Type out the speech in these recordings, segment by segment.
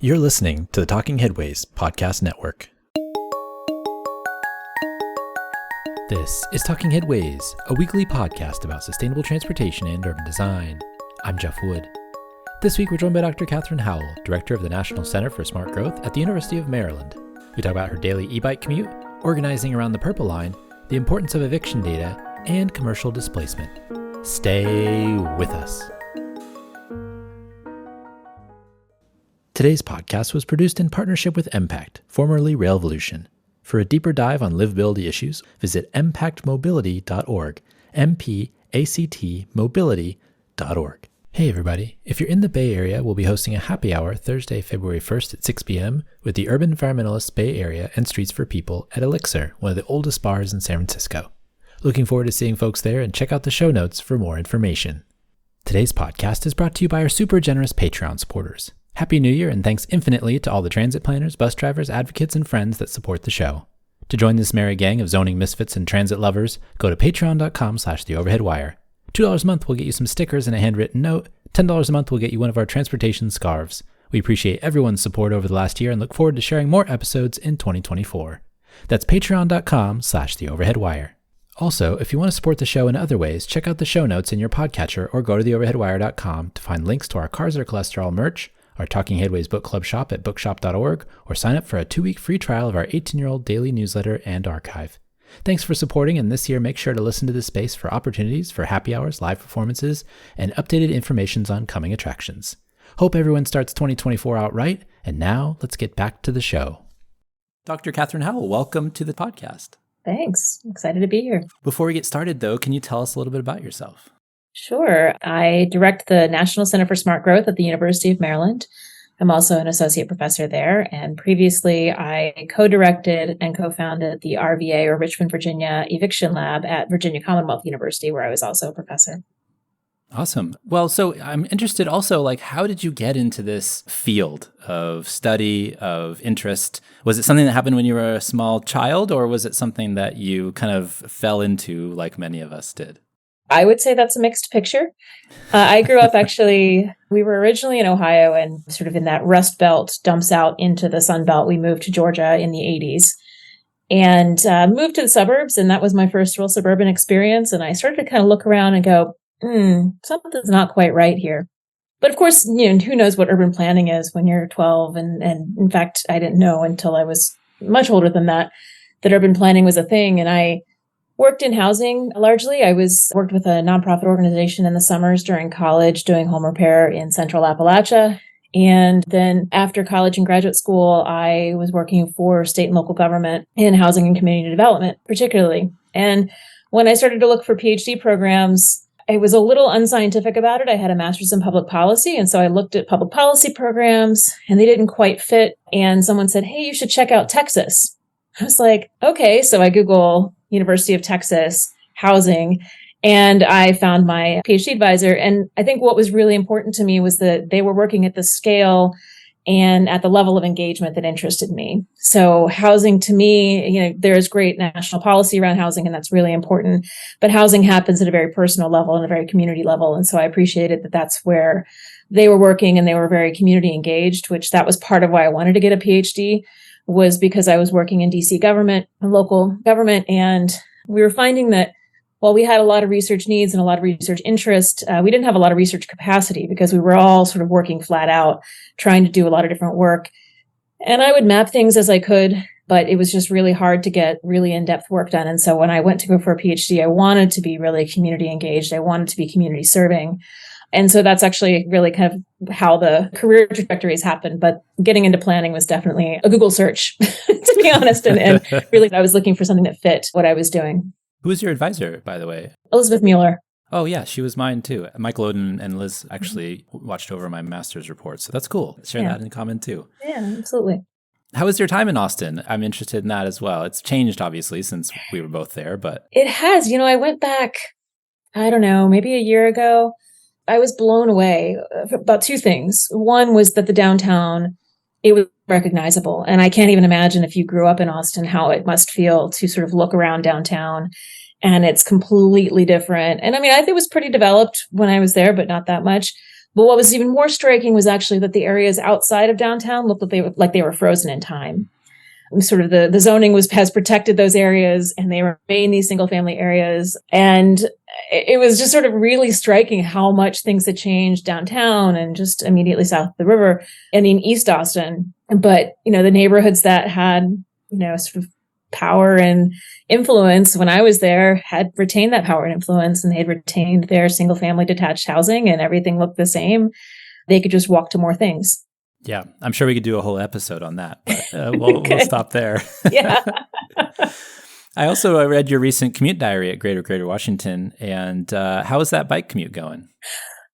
You're listening to the Talking Headways Podcast Network. This is Talking Headways, a weekly podcast about sustainable transportation and urban design. I'm Jeff Wood. This week we're joined by Dr. Kathryn Howell, Director of the National Center for Smart Growth at the University of Maryland. We talk about her daily e-bike commute, organizing around the Purple Line, the importance of eviction data, and commercial displacement. Stay with us. Today's podcast was produced in partnership with Impact, formerly Railvolution. For a deeper dive on livability issues, visit impactmobility.org, mpactmobility.org. Hey everybody, if you're in the Bay Area, we'll be hosting a happy hour Thursday, February 1st at 6 p.m. with the Urban Environmentalists Bay Area and Streets for People at Elixir, one of the oldest bars in San Francisco. Looking forward to seeing folks there, and check out the show notes for more information. Today's podcast is brought to you by our super generous Patreon supporters. Happy New Year, and thanks infinitely to all the transit planners, bus drivers, advocates, and friends that support the show. To join this merry gang of zoning misfits and transit lovers, go to patreon.com/theoverheadwire. $2 a month will get you some stickers and a handwritten note. $10 a month will get you one of our transportation scarves. We appreciate everyone's support over the last year and look forward to sharing more episodes in 2024. That's patreon.com/theoverheadwire. Also, if you want to support the show in other ways, check out the show notes in your podcatcher or go to theoverheadwire.com to find links to our Cars Are Cholesterol merch, our Talking Headways book club shop at bookshop.org, or sign up for a 2-week free trial of our 18-year-old daily newsletter and archive. Thanks for supporting, and this year make sure to listen to this space for opportunities for happy hours, live performances, and updated information on coming attractions. Hope everyone starts 2024 out right, and now let's get back to the show. Dr. Kathryn Howell, welcome to the podcast. Thanks. I'm excited to be here. Before we get started, though, can you tell us a little bit about yourself? Sure. I direct the National Center for Smart Growth at the University of Maryland. I'm also an associate professor there. And previously, I co-directed and co-founded the RVA, or Richmond, Virginia, Eviction Lab at Virginia Commonwealth University, where I was also a professor. Awesome. Well, so I'm interested also, how did you get into this field of study, of interest? Was it something that happened when you were a small child, or was it something that you kind of fell into like many of us did? I would say that's a mixed picture. I grew up we were originally in Ohio, and sort of in that Rust Belt dumps out into the Sun Belt. We moved to Georgia in the 80s and moved to the suburbs. And that was my first real suburban experience. And I started to kind of look around and go, something's not quite right here. But of course, who knows what urban planning is when you're 12. And in fact, I didn't know until I was much older than that urban planning was a thing. And I worked in housing largely. I worked with a nonprofit organization in the summers during college doing home repair in Central Appalachia. And then after college and graduate school, I was working for state and local government in housing and community development, particularly. And when I started to look for PhD programs, I was a little unscientific about it. I had a master's in public policy. And so I looked at public policy programs and they didn't quite fit. And someone said, hey, you should check out Texas. I was like, okay. So I Google University of Texas housing, and I found my PhD advisor. And I think what was really important to me was that they were working at the scale and at the level of engagement that interested me. So housing to me, there's great national policy around housing, and that's really important. But housing happens at a very personal level and a very community level. And so I appreciated that that's where they were working, and they were very community engaged, which that was part of why I wanted to get a PhD, was because I was working in DC government and local government. And we were finding that while we had a lot of research needs and a lot of research interest, we didn't have a lot of research capacity because we were all sort of working flat out, trying to do a lot of different work. And I would map things as I could, but it was just really hard to get really in-depth work done. And so when I went to go for a PhD, I wanted to be really community engaged. I wanted to be community serving. And so that's actually really kind of how the career trajectories happened. But getting into planning was definitely a Google search, to be honest. And really, I was looking for something that fit what I was doing. Who was your advisor, by the way? Elizabeth Mueller. Oh, yeah, she was mine too. Michael Oden and Liz actually watched over my master's report. So that's cool. Share that in common too. Yeah, absolutely. How was your time in Austin? I'm interested in that as well. It's changed, obviously, since we were both there, but... It has. I went back, I don't know, maybe a year ago. I was blown away about two things. One was that the downtown, it was recognizable. And I can't even imagine if you grew up in Austin, how it must feel to sort of look around downtown and it's completely different. And I mean, I think it was pretty developed when I was there, but not that much. But what was even more striking was actually that the areas outside of downtown looked like they were frozen in time. Sort of the zoning has protected those areas, and they remain these single family areas. And it was just sort of really striking how much things had changed downtown and just immediately south of the river and in East Austin. But, the neighborhoods that had, sort of power and influence when I was there had retained that power and influence, and they had retained their single family detached housing, and everything looked the same. They could just walk to more things. Yeah, I'm sure we could do a whole episode on that, but we'll stop there. Yeah. I also read your recent commute diary at Greater Washington, and how is that bike commute going?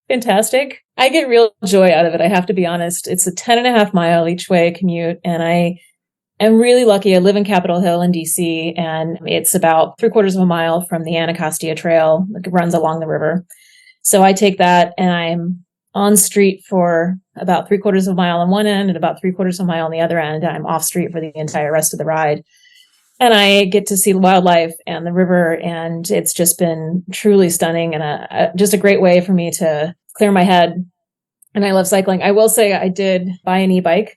Fantastic. I get real joy out of it, I have to be honest. It's a 10.5 mile each way commute, and I am really lucky. I live in Capitol Hill in DC, and it's about 3/4 of a mile from the Anacostia Trail that runs along the river. So I take that, and I'm on street for about 3/4 of a mile on one end and about 3/4 of a mile on the other end. I'm off street for the entire rest of the ride. And I get to see wildlife and the river, and it's just been truly stunning and just a great way for me to clear my head. And I love cycling. I will say I did buy an e-bike.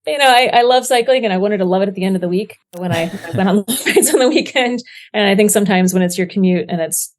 I love cycling, and I wanted to love it at the end of the week when I went on rides on the weekend. And I think sometimes when it's your commute and it's,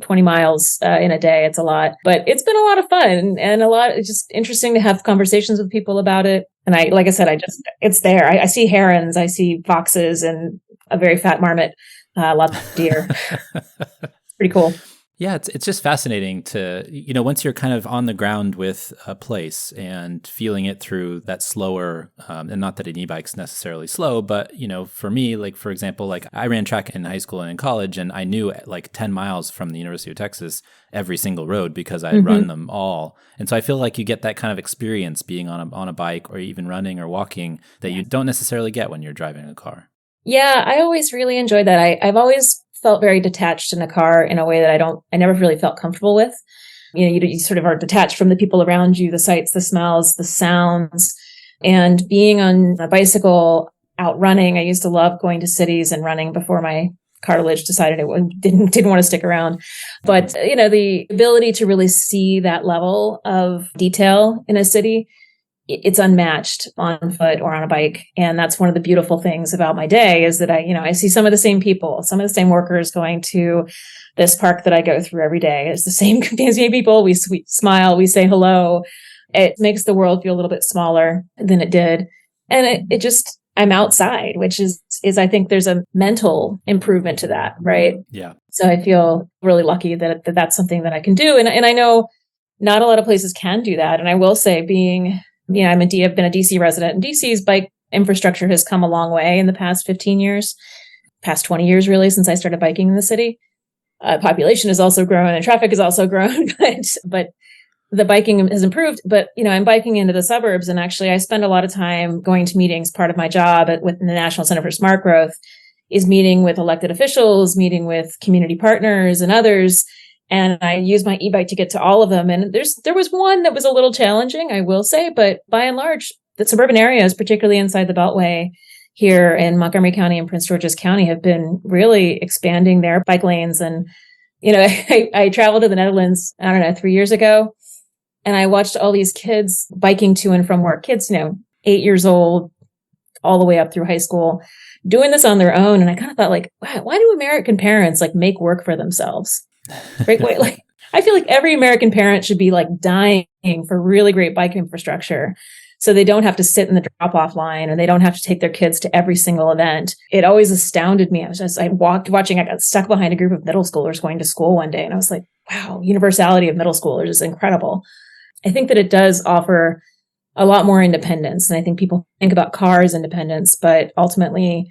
20 miles in a day, it's a lot, but it's been a lot of fun and it's just interesting to have conversations with people about it. And like I said, it's there. I see herons, I see foxes, and a very fat marmot, lots of deer. It's pretty cool. Yeah, it's just fascinating to, once you're kind of on the ground with a place and feeling it through that slower, and not that an e-bike's necessarily slow, but, for me, like, for example, like I ran track in high school and in college, and I knew like 10 miles from the University of Texas, every single road, because I had run them all. And so I feel like you get that kind of experience being on a bike or even running or walking that you don't necessarily get when you're driving a car. Yeah, I always really enjoyed that. I've always felt very detached in a car in a way that I never really felt comfortable with. You sort of are detached from the people around you, the sights, the smells, the sounds, and being on a bicycle out running. I used to love going to cities and running before my cartilage decided it didn't want to stick around. But, the ability to really see that level of detail in a city, it's unmatched on foot or on a bike. And that's one of the beautiful things about my day is that I see some of the same people, some of the same workers going to this park that I go through every day. It's the same people. We smile, we say hello. It makes the world feel a little bit smaller than it did. And it just, I'm outside, which is I think there's a mental improvement to that, right? Yeah. So I feel really lucky that that's something that I can do. And I know not a lot of places can do that. And I will say I've been a DC resident, and DC's bike infrastructure has come a long way in the past 15 years, past 20 years, really, since I started biking in the city. Population has also grown and traffic has also grown, but the biking has improved. But, I'm biking into the suburbs, and actually I spend a lot of time going to meetings. Part of my job with the National Center for Smart Growth is meeting with elected officials, meeting with community partners and others. And I use my e-bike to get to all of them. And there was one that was a little challenging, I will say, but by and large, the suburban areas, particularly inside the Beltway here in Montgomery County and Prince George's County, have been really expanding their bike lanes. And, I traveled to the Netherlands, 3 years ago, and I watched all these kids biking to and from work, kids, 8 years old, all the way up through high school, doing this on their own. And I kind of thought, like, wow, why do American parents make work for themselves? Great way. I feel like every American parent should be dying for really great bike infrastructure, so they don't have to sit in the drop-off line, and they don't have to take their kids to every single event. It always astounded me. I got stuck behind a group of middle schoolers going to school one day, and I was like, wow, universality of middle schoolers is incredible. I think that it does offer a lot more independence. And I think people think about car as independence, but ultimately,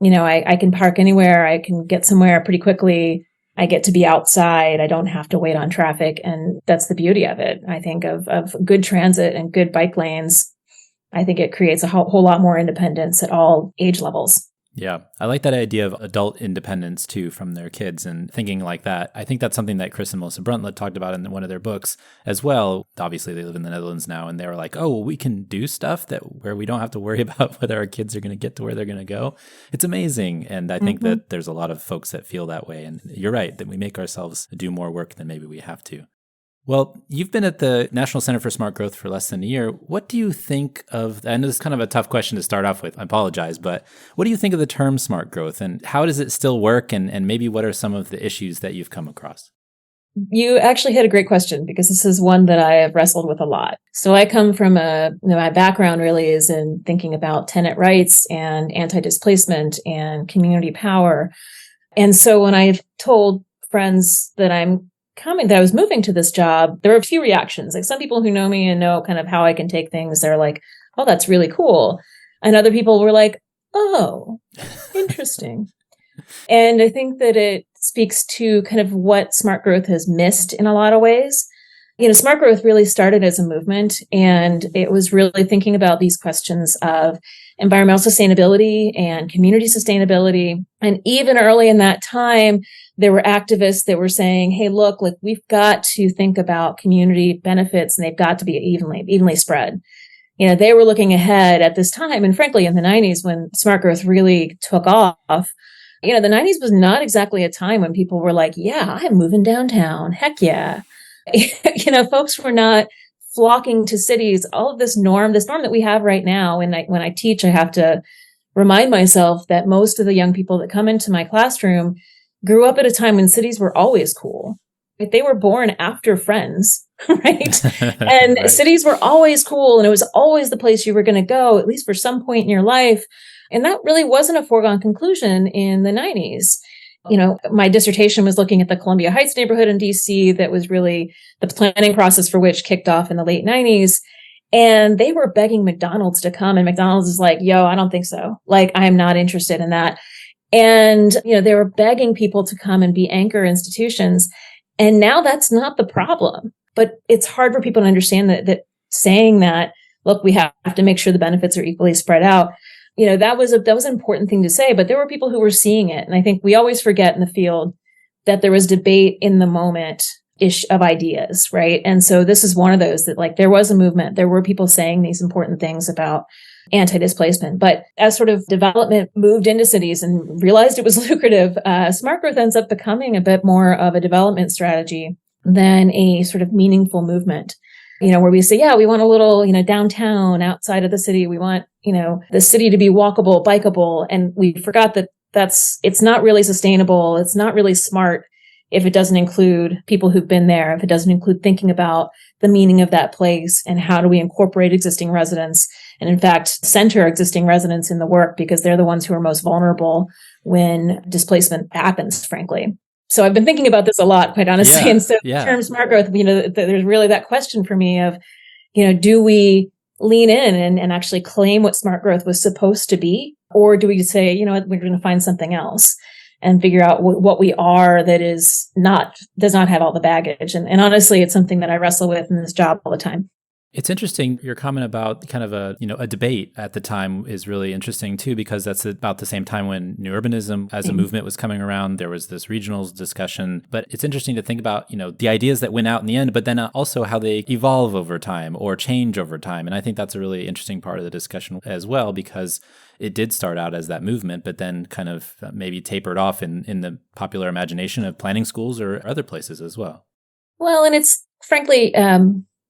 I can park anywhere. I can get somewhere pretty quickly. I get to be outside. I don't have to wait on traffic. And that's the beauty of it. I think of good transit and good bike lanes. I think it creates a whole lot more independence at all age levels. Yeah. I like that idea of adult independence too from their kids and thinking like that. I think that's something that Chris and Melissa Bruntlett talked about in one of their books as well. Obviously they live in the Netherlands now, and they were like, oh, well, we can do stuff where we don't have to worry about whether our kids are going to get to where they're going to go. It's amazing. And I think that there's a lot of folks that feel that way. And you're right, that we make ourselves do more work than maybe we have to. Well, you've been at the National Center for Smart Growth for less than a year. What do you think of, I know this is kind of a tough question to start off with, I apologize, but what do you think of the term smart growth and how does it still work? And maybe what are some of the issues that you've come across? You actually had a great question because this is one that I have wrestled with a lot. So I come from my background really is in thinking about tenant rights and anti-displacement and community power. And so when I've told friends that that I was moving to this job, there were a few reactions. Like some people who know me and know kind of how I can take things, they're like, oh, that's really cool. And other people were like, oh, interesting. And I think that it speaks to kind of what smart growth has missed in a lot of ways. Smart growth really started as a movement, and it was really thinking about these questions of environmental sustainability and community sustainability. And even early in that time, there were activists that were saying, hey, look, like we've got to think about community benefits and they've got to be evenly spread. They were looking ahead at this time. And frankly, in the 90s, when smart growth really took off, the 90s was not exactly a time when people were like, yeah, I'm moving downtown. Heck yeah. Folks were not flocking to cities. All of this norm that we have right now. And when I teach, I have to remind myself that most of the young people that come into my classroom grew up at a time when cities were always cool. Like they were born after Friends, right? And right. Cities were always cool. And it was always the place you were going to go, at least for some point in your life. And that really wasn't a foregone conclusion in the 90s. My dissertation was looking at the Columbia Heights neighborhood in DC that was really the planning process for which kicked off in the late 90s. And they were begging McDonald's to come. And McDonald's is like, yo, I don't think so. Like, I am not interested in that. And, they were begging people to come and be anchor institutions. And now that's not the problem. But it's hard for people to understand that saying that, look, we have to make sure the benefits are equally spread out. That was an important thing to say, but there were people who were seeing it. And I think we always forget in the field that there was debate in the moment of ideas, right? And so this is one of those that like there was a movement. There were people saying these important things about anti-displacement. But as sort of development moved into cities and realized it was lucrative, smart growth ends up becoming a bit more of a development strategy than a sort of meaningful movement. Where we say, yeah, we want a little, downtown outside of the city. We want, the city to be walkable, bikeable. And we forgot that it's not really sustainable. It's not really smart if it doesn't include people who've been there, if it doesn't include thinking about the meaning of that place and how do we incorporate existing residents and in fact, center existing residents in the work because they're the ones who are most vulnerable when displacement happens, frankly. So I've been thinking about this a lot, quite honestly. And so in terms of smart growth, there's really that question for me of, do we lean in and actually claim what smart growth was supposed to be? Or do we say, we're going to find something else and figure out what we are that does not have all the baggage. And honestly, it's something that I wrestle with in this job all the time. It's interesting. Your comment about kind of a debate at the time is really interesting too, because that's about the same time when new urbanism as a movement was coming around. There was this regionals discussion, but it's interesting to think about, the ideas that win out in the end, but then also how they evolve over time or change over time. And I think that's a really interesting part of the discussion as well, because it did start out as that movement, but then kind of maybe tapered off in the popular imagination of planning schools or other places as well. Well, and it's frankly,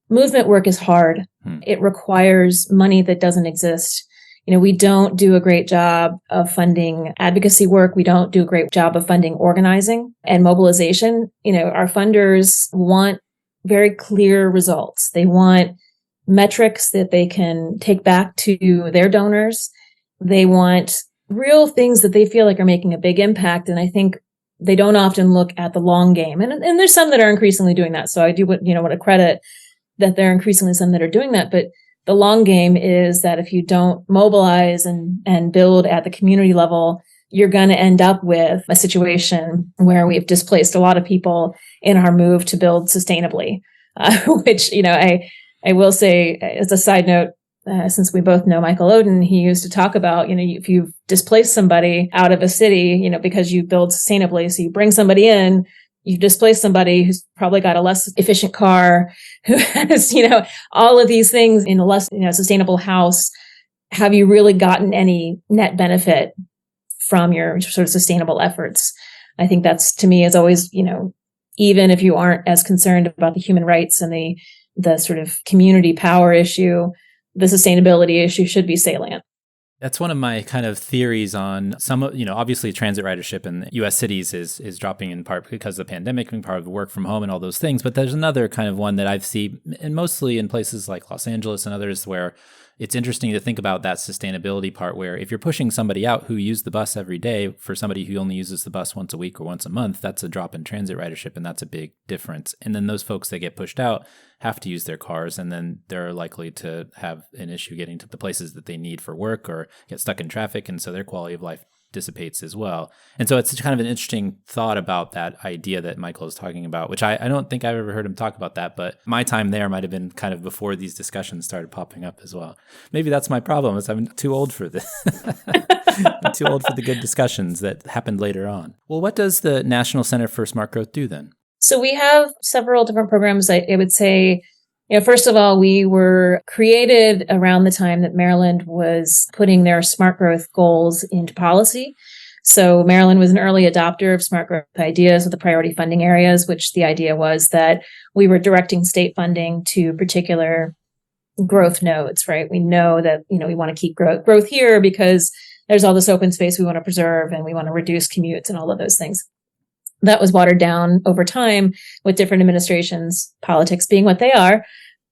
movement work is hard. It requires money that doesn't exist. We don't do a great job of funding advocacy work. We don't do a great job of funding organizing and mobilization. Our funders want very clear results. They want metrics that they can take back to their donors. They want real things that they feel like are making a big impact. And I think they don't often look at the long game. And there's some that are increasingly doing that. So I do want to credit that there are increasingly some that are doing that. But the long game is that if you don't mobilize and build at the community level, you're going to end up with a situation where we've displaced a lot of people in our move to build sustainably, which, I will say as a side note, since we both know Michael Oden, he used to talk about, if you've displaced somebody out of a city, because you build sustainably, so you bring somebody in, you've displaced somebody who's probably got a less efficient car, who has, all of these things in a less, sustainable house. Have you really gotten any net benefit from your sort of sustainable efforts? I think that's, to me, is always, even if you aren't as concerned about the human rights and the sort of community power issue, the sustainability issue should be salient. That's one of my kind of theories on some, obviously transit ridership in US cities is dropping in part because of the pandemic and part of the work from home and all those things. But there's another kind of one that I've seen, and mostly in places like Los Angeles and others, where it's interesting to think about that sustainability part, where if you're pushing somebody out who used the bus every day for somebody who only uses the bus once a week or once a month, that's a drop in transit ridership, and that's a big difference. And then those folks that get pushed out have to use their cars, and then they're likely to have an issue getting to the places that they need for work or get stuck in traffic, and so their quality of life dissipates as well. And so it's kind of an interesting thought about that idea that Michael is talking about, which I don't think I've ever heard him talk about that, but my time there might have been kind of before these discussions started popping up as well. Maybe that's my problem, is I'm too old for this. I'm too old for the good discussions that happened later on. Well, what does the National Center for Smart Growth do then? So we have several different programs. I would say, first of all, we were created around the time that Maryland was putting their smart growth goals into policy. So Maryland was an early adopter of smart growth ideas with the priority funding areas, which the idea was that we were directing state funding to particular growth nodes, right? We know that, we want to keep growth here because there's all this open space we want to preserve and we want to reduce commutes and all of those things. That was watered down over time with different administrations, politics being what they are.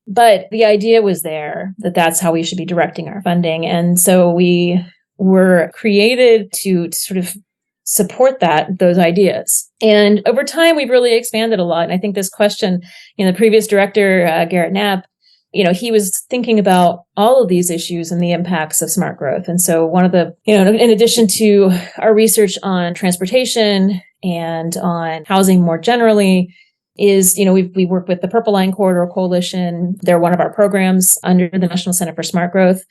But the idea was there that that's how we should be directing our funding. And so we were created to sort of support those ideas. And over time, we've really expanded a lot. And I think this question, the previous director, Garrett Knapp, he was thinking about all of these issues and the impacts of smart growth. And so one of the, in addition to our research on transportation and on housing more generally, is, we work with the Purple Line Corridor Coalition. They're one of our programs under the National Center for Smart Growth.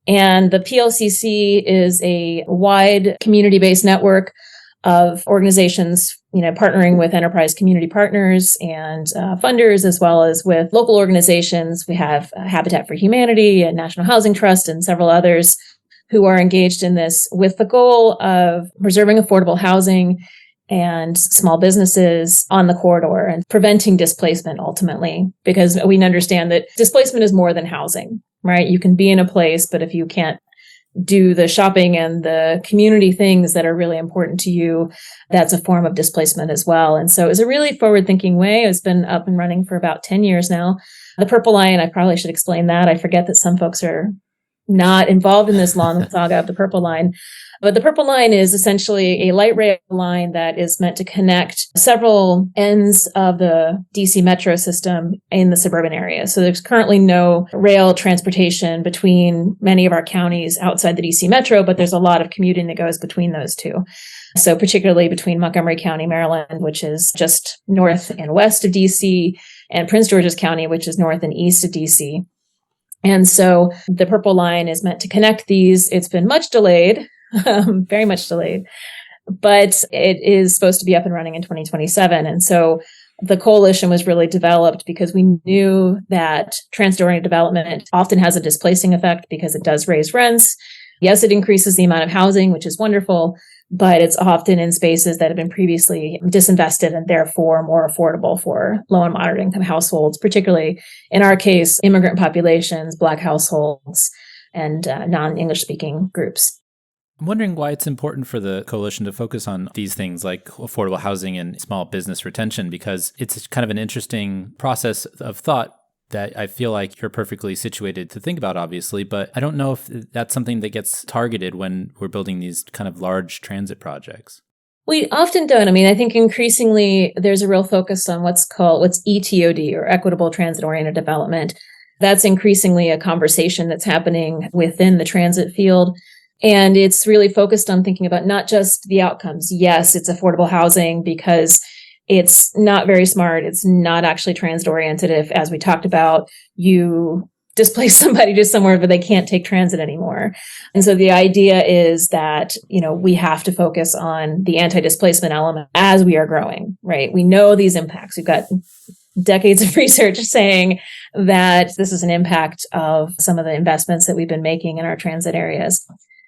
And the PLCC is a wide community-based network of organizations, partnering with enterprise community partners and funders, as well as with local organizations. We have Habitat for Humanity and National Housing Trust and several others who are engaged in this with the goal of preserving affordable housing and small businesses on the corridor and preventing displacement ultimately, because we understand that displacement is more than housing, right? You can be in a place, but if you can't do the shopping and the community things that are really important to you, that's a form of displacement as well. And so it's a really forward-thinking way. It's been up and running for about 10 years now. The Purple Line, I probably should explain that. I forget that some folks are not involved in this long saga of the Purple Line. But the Purple Line is essentially a light rail line that is meant to connect several ends of the DC metro system in the suburban area. So there's currently no rail transportation between many of our counties outside the DC metro, but there's a lot of commuting that goes between those two. So particularly between Montgomery County, Maryland, which is just north and west of DC, and Prince George's County, which is north and east of DC. And so the Purple Line is meant to connect these. It's been much delayed. Very much delayed, but it is supposed to be up and running in 2027. And so the coalition was really developed because we knew that transit-oriented development often has a displacing effect because it does raise rents. Yes, it increases the amount of housing, which is wonderful, but it's often in spaces that have been previously disinvested and therefore more affordable for low and moderate income households, particularly in our case, immigrant populations, Black households, and non-English speaking groups. I'm wondering why it's important for the coalition to focus on these things like affordable housing and small business retention, because it's kind of an interesting process of thought that I feel like you're perfectly situated to think about, obviously, but I don't know if that's something that gets targeted when we're building these kind of large transit projects. We often don't. I mean, I think increasingly there's a real focus on what's ETOD, or equitable transit-oriented development. That's increasingly a conversation that's happening within the transit field. And it's really focused on thinking about not just the outcomes. Yes, it's affordable housing because it's not very smart. It's not actually transit oriented. If, as we talked about, you displace somebody to somewhere where they can't take transit anymore. And so the idea is that, we have to focus on the anti-displacement element as we are growing, right? We know these impacts. We've got decades of research saying that this is an impact of some of the investments that we've been making in our transit areas.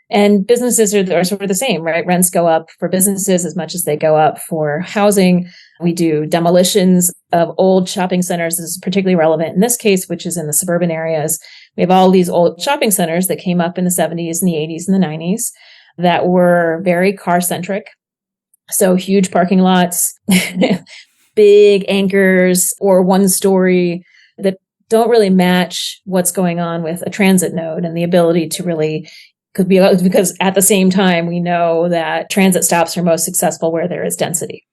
And businesses are sort of the same, right? Rents go up for businesses as much as they go up for housing. We do demolitions of old shopping centers. This is particularly relevant in this case, which is in the suburban areas. We have all these old shopping centers that came up in the 70s and the 80s and the 90s that were very car-centric. So huge parking lots, big anchors, or one story that don't really match what's going on with a transit node and the ability to really could be, because at the same time, we know that transit stops are most successful where there is density.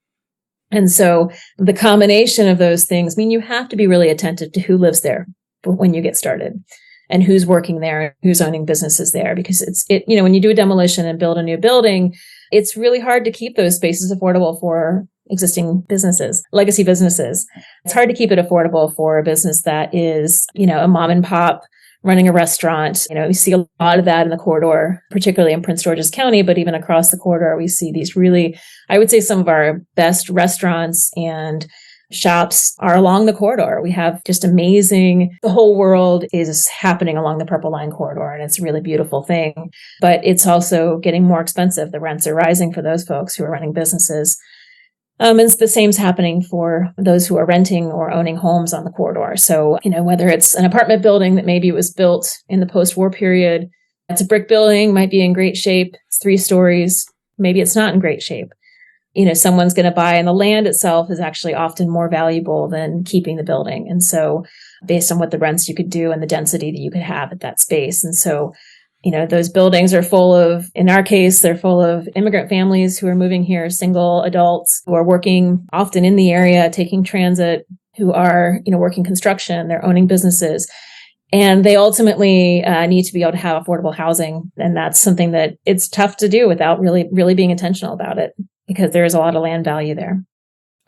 And so the combination of those things mean you have to be really attentive to who lives there when you get started and who's working there, who's owning businesses there, because when you do a demolition and build a new building, it's really hard to keep those spaces affordable for existing businesses, legacy businesses. It's hard to keep it affordable for a business that is, a mom and pop running a restaurant. We see a lot of that in the corridor, particularly in Prince George's County, but even across the corridor, we see these really, I would say some of our best restaurants and shops are along the corridor. We have just amazing, the whole world is happening along the Purple Line corridor, and it's a really beautiful thing. But it's also getting more expensive. The rents are rising for those folks who are running businesses. And the same's happening for those who are renting or owning homes on the corridor. So, whether it's an apartment building that maybe was built in the post-war period, it's a brick building, might be in great shape, it's 3 stories, maybe it's not in great shape. Someone's going to buy, and the land itself is actually often more valuable than keeping the building. And so based on what the rents you could do and the density that you could have at that space. And so, those buildings are full of, in our case, they're full of immigrant families who are moving here, single adults who are working often in the area, taking transit, who are, working construction, they're owning businesses. And they ultimately need to be able to have affordable housing. And that's something that it's tough to do without really, really being intentional about it, because there is a lot of land value there.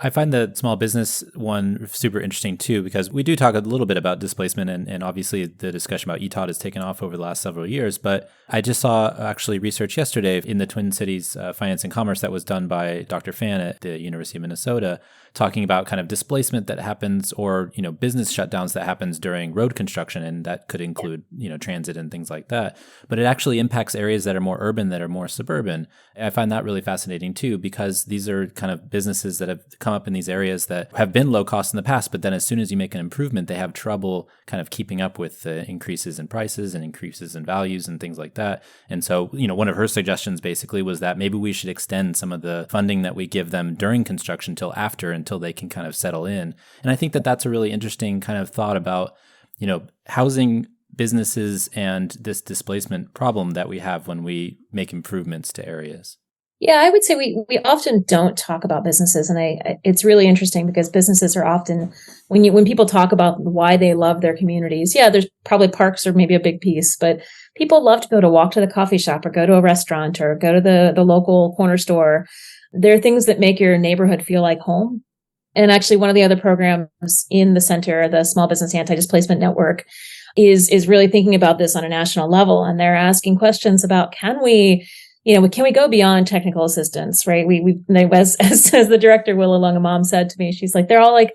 I find the small business one super interesting too, because we do talk a little bit about displacement, and obviously the discussion about ETOD has taken off over the last several years. But I just saw actually research yesterday in the Twin Cities Finance and Commerce that was done by Dr. Fan at the University of Minnesota, talking about kind of displacement that happens, or, business shutdowns that happens during road construction. And that could include, transit and things like that. But it actually impacts areas that are more urban, that are more suburban. I find that really fascinating too, because these are kind of businesses that have come up in these areas that have been low cost in the past, but then as soon as you make an improvement, they have trouble kind of keeping up with the increases in prices and increases in values and things like that. And so, one of her suggestions basically was that maybe we should extend some of the funding that we give them during construction until they can kind of settle in. And I think that that's a really interesting kind of thought about, housing businesses and this displacement problem that we have when we make improvements to areas. Yeah, I would say we often don't talk about businesses, and it's really interesting because businesses are often, when people talk about why they love their communities, there's probably parks or maybe a big piece, but people love to be able to walk to the coffee shop or go to a restaurant or go to the local corner store. There are things that make your neighborhood feel like home. And actually, one of the other programs in the center, the Small Business Anti-Displacement Network, is really thinking about this on a national level, and they're asking questions about can we go beyond technical assistance, right? As the director, Willa Lungamam, said to me, she's like, they're all like,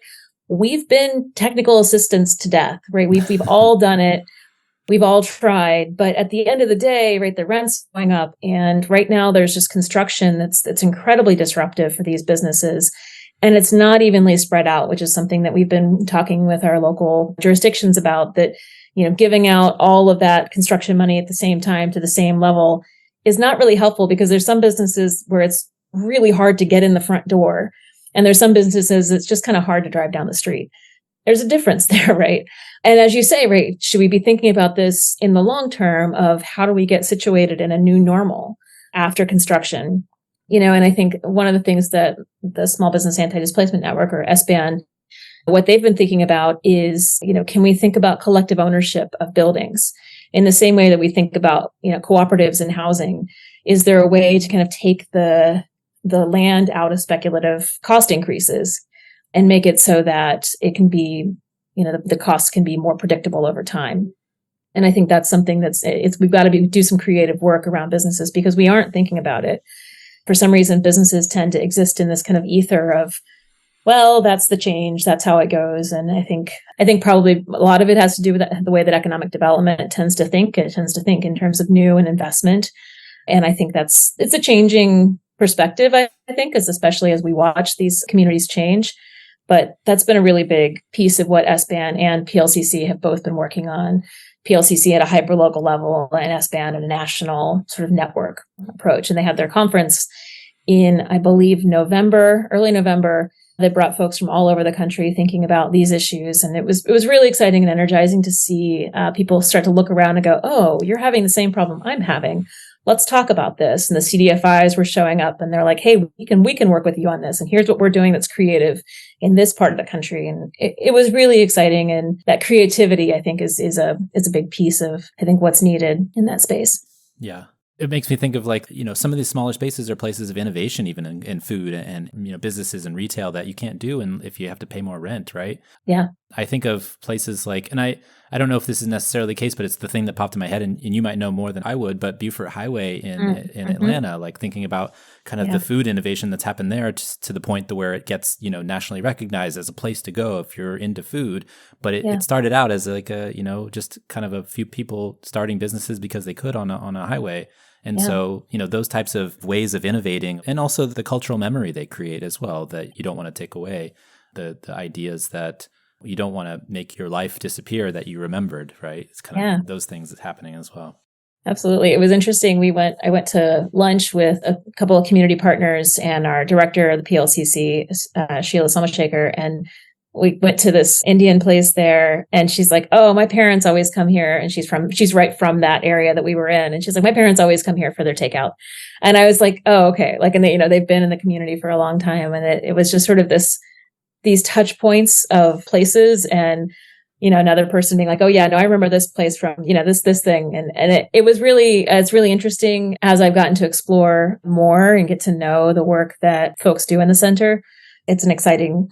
we've been technical assistants to death, right? We've all done it. We've all tried. But at the end of the day, right, the rent's going up. And right now there's just construction that's incredibly disruptive for these businesses. And it's not evenly spread out, which is something that we've been talking with our local jurisdictions about, that, giving out all of that construction money at the same time to the same level is not really helpful, because there's some businesses where it's really hard to get in the front door. And there's some businesses it's just kind of hard to drive down the street. There's a difference there, right? And as you say, right, should we be thinking about this in the long term of how do we get situated in a new normal after construction? And I think one of the things that the Small Business Anti-Displacement Network, or SBAN, what they've been thinking about is, can we think about collective ownership of buildings in the same way that we think about, cooperatives and housing? Is there a way to kind of take the land out of speculative cost increases and make it so that it can be, the costs can be more predictable over time? And I think that's something we've got to do some creative work around businesses, because we aren't thinking about it. For some reason, businesses tend to exist in this kind of ether of, well, that's the change, that's how it goes. And I think probably a lot of it has to do with the way that economic development tends to think. It tends to think in terms of new and investment. And I think it's a changing perspective, I think, is especially as we watch these communities change. But that's been a really big piece of what SBAN and PLCC have both been working on. PLCC at a hyperlocal level and SBAN at a national sort of network approach. And they had their conference in, I believe, early November. They brought folks from all over the country thinking about these issues. And it was really exciting and energizing to see people start to look around and go, oh, you're having the same problem I'm having. Let's talk about this. And the CDFIs were showing up and they're like, hey, we can work with you on this. And here's what we're doing that's creative in this part of the country. And it was really exciting. And that creativity, I think, is a big piece of, I think, what's needed in that space. Yeah. It makes me think of some of these smaller spaces are places of innovation, even in food and, businesses and retail that you can't do and if you have to pay more rent, right? Yeah. I think of places and I don't know if this is necessarily the case, but it's the thing that popped in my head and you might know more than I would, but Beaufort Highway in Atlanta, thinking about kind of the food innovation that's happened there to the point where it gets, nationally recognized as a place to go if you're into food. But it started out as just kind of a few people starting businesses because they could on a highway. And so, those types of ways of innovating and also the cultural memory they create as well that you don't want to take away, the ideas that you don't want to make your life disappear that you remembered, right? It's kind of those things that's happening as well. Absolutely. It was interesting. I went to lunch with a couple of community partners and our director of the PLCC, Sheila Somashaker, and we went to this Indian place there and she's like, oh, my parents always come here. And she's right from that area that we were in. And she's like, my parents always come here for their takeout. And I was like, oh, okay. And they've been in the community for a long time. And it was just sort of these touch points of places and, another person being like, oh yeah, no, I remember this place from, this thing. And it's really interesting as I've gotten to explore more and get to know the work that folks do in the center. It's an exciting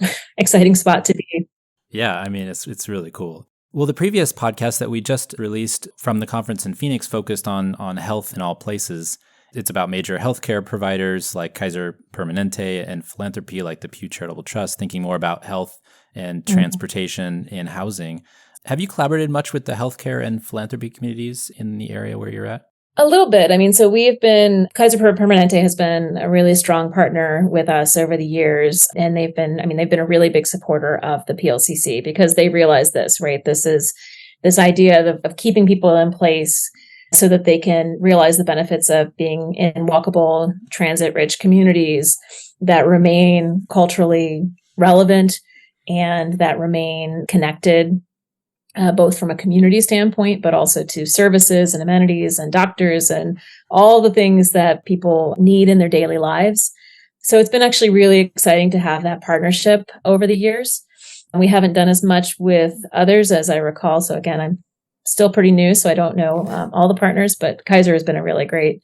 spot to be. Yeah. I mean, it's really cool. Well, the previous podcast that we just released from the conference in Phoenix focused on health in all places. It's about major healthcare providers like Kaiser Permanente and philanthropy like the Pew Charitable Trust, thinking more about health and transportation and housing. Have you collaborated much with the healthcare and philanthropy communities in the area where you're at? A little bit. So Kaiser Permanente has been a really strong partner with us over the years. And they've been a really big supporter of the PLCC because they realize this, right? This is this idea of keeping people in place so that they can realize the benefits of being in walkable, transit-rich communities that remain culturally relevant and that remain connected, both from a community standpoint, but also to services and amenities and doctors and all the things that people need in their daily lives. So it's been actually really exciting to have that partnership over the years. And we haven't done as much with others as I recall. So again, I'm still pretty new, so I don't know all the partners, but Kaiser has been a really great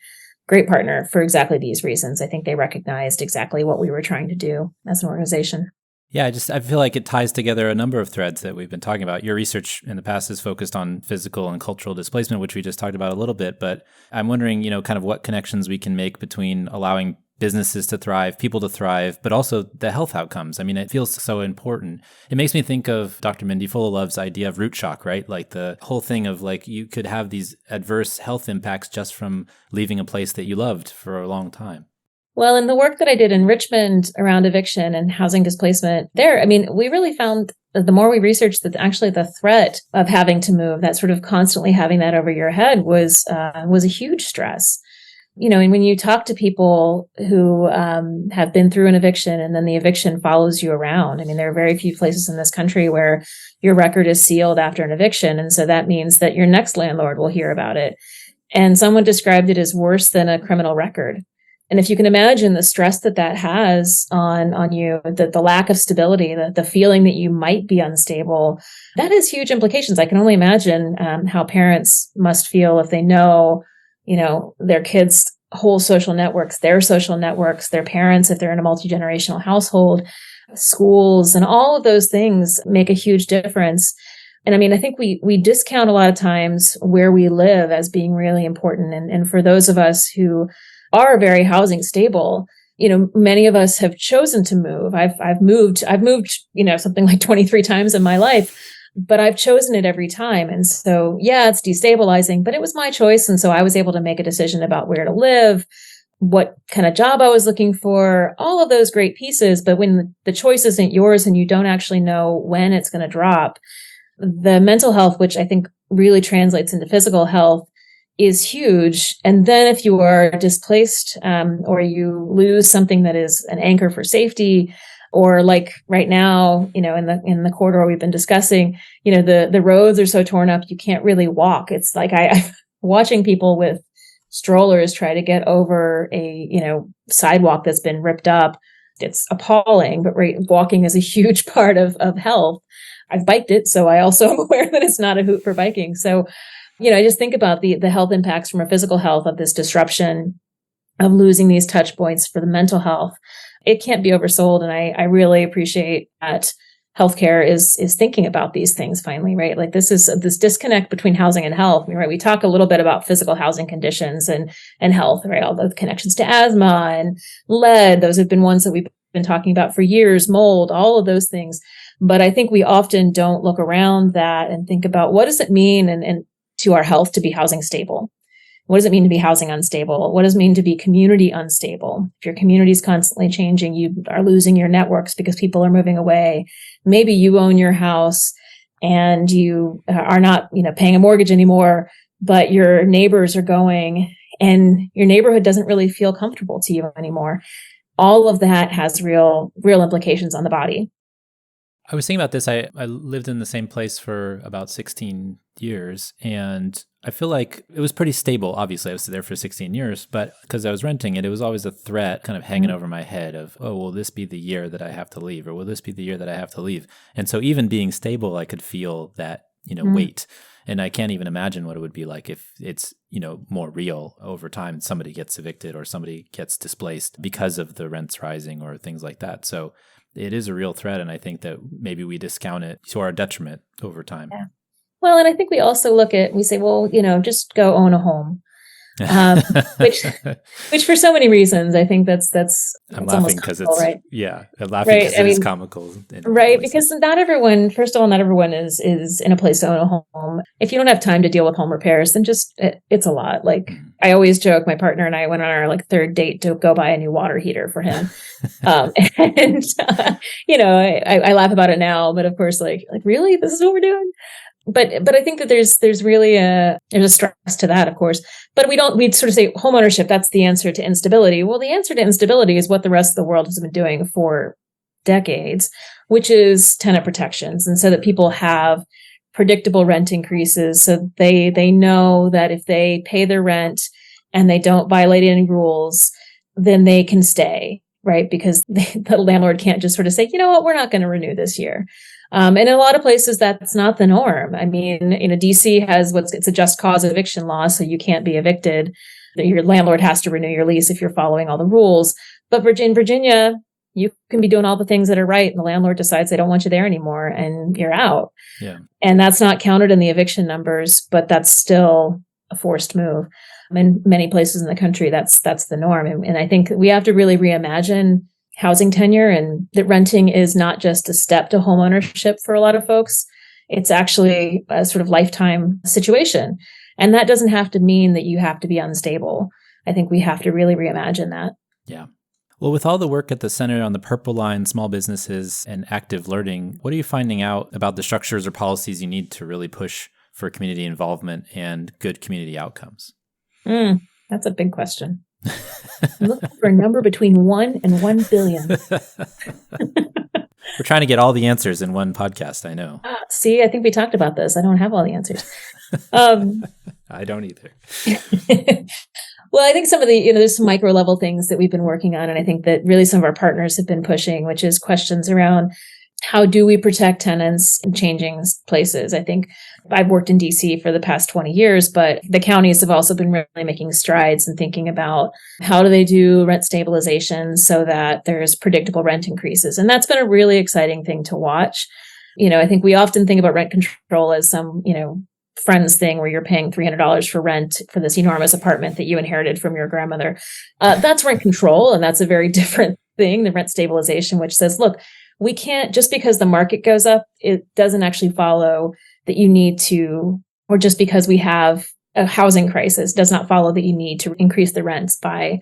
partner for exactly these reasons. I think they recognized exactly what we were trying to do as an organization. Yeah, I feel like it ties together a number of threads that we've been talking about. Your research in the past is focused on physical and cultural displacement, which we just talked about a little bit, but I'm wondering, kind of what connections we can make between allowing businesses to thrive, people to thrive, but also the health outcomes. It feels so important. It makes me think of Dr. Mindy Fullalove's idea of root shock, right? Like the whole thing of you could have these adverse health impacts just from leaving a place that you loved for a long time. Well, in the work that I did in Richmond around eviction and housing displacement there, we really found that the more we researched that actually the threat of having to move, that sort of constantly having that over your head was a huge stress. And when you talk to people who have been through an eviction and then the eviction follows you around, there are very few places in this country where your record is sealed after an eviction. And so that means that your next landlord will hear about it. And someone described it as worse than a criminal record. And if you can imagine the stress that has on you, the lack of stability, the feeling that you might be unstable, that has huge implications. I can only imagine how parents must feel if they know, their kids' whole social networks, their parents, if they're in a multi-generational household, schools, and all of those things make a huge difference. And I think we discount a lot of times where we live as being really important. And for those of us who are very housing stable, many of us have chosen to move. I've moved, something like 23 times in my life, but I've chosen it every time. And so, yeah, it's destabilizing, but it was my choice. And so I was able to make a decision about where to live, what kind of job I was looking for, all of those great pieces. But when the choice isn't yours and you don't actually know when it's going to drop, the mental health, which I think really translates into physical health, is huge. And then if you are displaced, or you lose something that is an anchor for safety, or like right now, in the corridor we've been discussing, the roads are so torn up, you can't really walk. It's like I'm watching people with strollers try to get over a, sidewalk that's been ripped up. It's appalling, but walking is a huge part of health. I've biked it, so I also am aware that it's not a hoot for biking. So, I just think about the health impacts from a physical health of this disruption of losing these touch points for the mental health. It can't be oversold. And I really appreciate that healthcare is thinking about these things finally, right? Like this disconnect between housing and health. Right? We talk a little bit about physical housing conditions and health, right? All the connections to asthma and lead. Those have been ones that we've been talking about for years, mold, all of those things. But I think we often don't look around that and think about what does it mean and to our health to be housing stable? What does it mean to be housing unstable? What does it mean to be community unstable? If your community is constantly changing, you are losing your networks because people are moving away. Maybe you own your house and you are not, paying a mortgage anymore, but your neighbors are going and your neighborhood doesn't really feel comfortable to you anymore. All of that has real implications on the body. I was thinking about this. I lived in the same place for about 16 years, and I feel like it was pretty stable. Obviously, I was there for 16 years, but because I was renting it, it was always a threat kind of hanging over my head of, oh, will this be the year that I have to leave? Or will this be the year that I have to leave? And so even being stable, I could feel that, weight. And I can't even imagine what it would be like if it's, more real over time. Somebody gets evicted or somebody gets displaced because of the rents rising or things like that. So it is a real threat. And I think that maybe we discount it to our detriment over time. Yeah. Well, and I think we also we say, well, just go own a home. Which for so many reasons, I think that's I'm laughing because it's right? Yeah, I'm laughing because it is comical, right? Because not everyone, first of all, not everyone is in a place to own a home. If you don't have time to deal with home repairs, then it's a lot. Like I always joke, my partner and I went on our third date to go buy a new water heater for him, and I laugh about it now, but of course, like really, this is what we're doing. But I think that there's really there's a stress to that, of course. But we'd sort of say homeownership, that's the answer to instability. Well, the answer to instability is what the rest of the world has been doing for decades, which is tenant protections. And so that people have predictable rent increases. So they know that if they pay their rent and they don't violate any rules, then they can stay, right? Because the landlord can't just sort of say, you know what, we're not going to renew this year. And in a lot of places, that's not the norm. I mean, DC has it's a just cause eviction law, so you can't be evicted. Your landlord has to renew your lease if you're following all the rules. But in Virginia, you can be doing all the things that are right, and the landlord decides they don't want you there anymore, and you're out. Yeah. And that's not counted in the eviction numbers, but that's still a forced move. In many places in the country, that's the norm. And I think we have to really reimagine housing tenure, and that renting is not just a step to homeownership for a lot of folks. It's actually a sort of lifetime situation. And that doesn't have to mean that you have to be unstable. I think we have to really reimagine that. Yeah. Well, with all the work at the Center on the Purple Line, small businesses, and active learning, what are you finding out about the structures or policies you need to really push for community involvement and good community outcomes? That's a big question. I'm looking for a number between 1 and 1 billion. We're trying to get all the answers in one podcast, I know. See, I think we talked about this. I don't have all the answers. I don't either. Well, I think some of the, there's some micro level things that we've been working on. And I think that really some of our partners have been pushing, which is questions around how do we protect tenants in changing places? I think I've worked in DC for the past 20 years, but the counties have also been really making strides in thinking about how do they do rent stabilization so that there's predictable rent increases. And that's been a really exciting thing to watch. I think we often think about rent control as some, friends thing where you're paying $300 for rent for this enormous apartment that you inherited from your grandmother. That's rent control. And that's a very different thing than rent stabilization, which says, look, we can't, just because the market goes up, it doesn't actually follow that you need to, or just because we have a housing crisis does not follow that you need to increase the rents by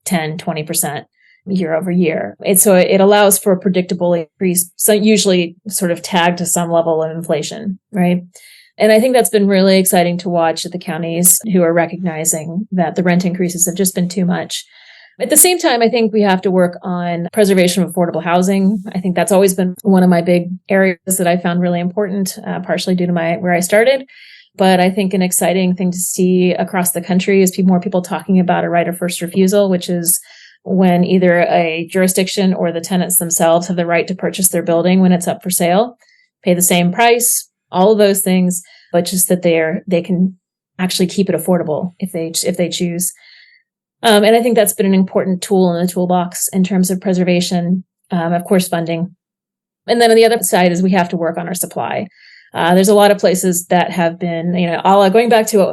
10, 20% year over year. So it allows for a predictable increase, so usually sort of tagged to some level of inflation, right? And I think that's been really exciting to watch at the counties who are recognizing that the rent increases have just been too much. At the same time, I think we have to work on preservation of affordable housing. I think that's always been one of my big areas that I found really important, partially due to where I started. But I think an exciting thing to see across the country is more people talking about a right of first refusal, which is when either a jurisdiction or the tenants themselves have the right to purchase their building when it's up for sale, pay the same price, all of those things, but just that they can actually keep it affordable if they choose. And I think that's been an important tool in the toolbox in terms of preservation, of course, funding. And then on the other side is we have to work on our supply. There's a lot of places that have been,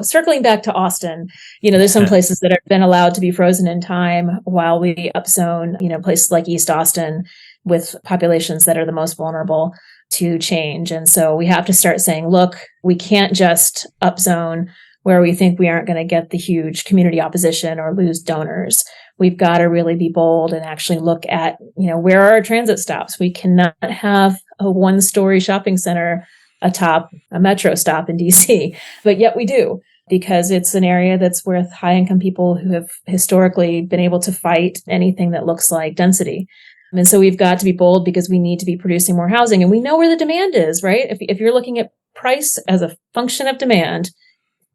circling back to Austin, there's some places that have been allowed to be frozen in time while we upzone, places like East Austin with populations that are the most vulnerable to change. And so we have to start saying, look, we can't just upzone where we think we aren't going to get the huge community opposition or lose donors. We've got to really be bold and actually look at, where are our transit stops? We cannot have a one-story shopping center atop a metro stop in DC, but yet we do, because it's an area that's with high-income people who have historically been able to fight anything that looks like density. And so we've got to be bold because we need to be producing more housing, and we know where the demand is, right? If you're looking at price as a function of demand,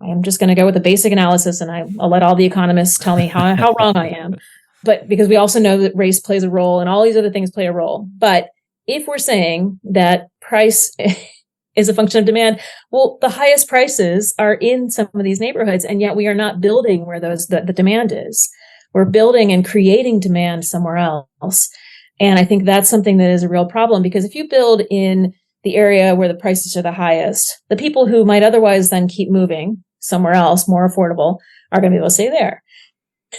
I am just going to go with the basic analysis, and I'll let all the economists tell me how wrong I am. But because we also know that race plays a role and all these other things play a role. But if we're saying that price is a function of demand, well, the highest prices are in some of these neighborhoods, and yet we are not building where the demand is. We're building and creating demand somewhere else. And I think that's something that is a real problem, because if you build in the area where the prices are the highest, the people who might otherwise then keep moving somewhere else, more affordable, are going to be able to stay there.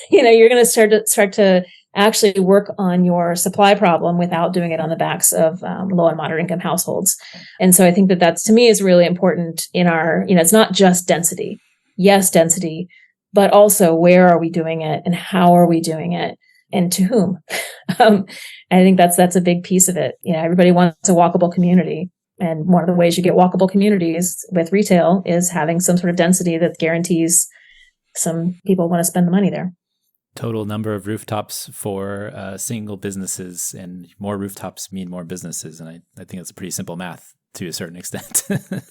You're going to start to actually work on your supply problem without doing it on the backs of low and moderate income households. And so I think that's, to me, is really important in our, it's not just density. Yes, density, but also where are we doing it and how are we doing it and to whom? I think that's a big piece of it. Everybody wants a walkable community. And one of the ways you get walkable communities with retail is having some sort of density that guarantees some people want to spend the money there. Total number of rooftops for single businesses, and more rooftops mean more businesses. And I think that's pretty simple math to a certain extent.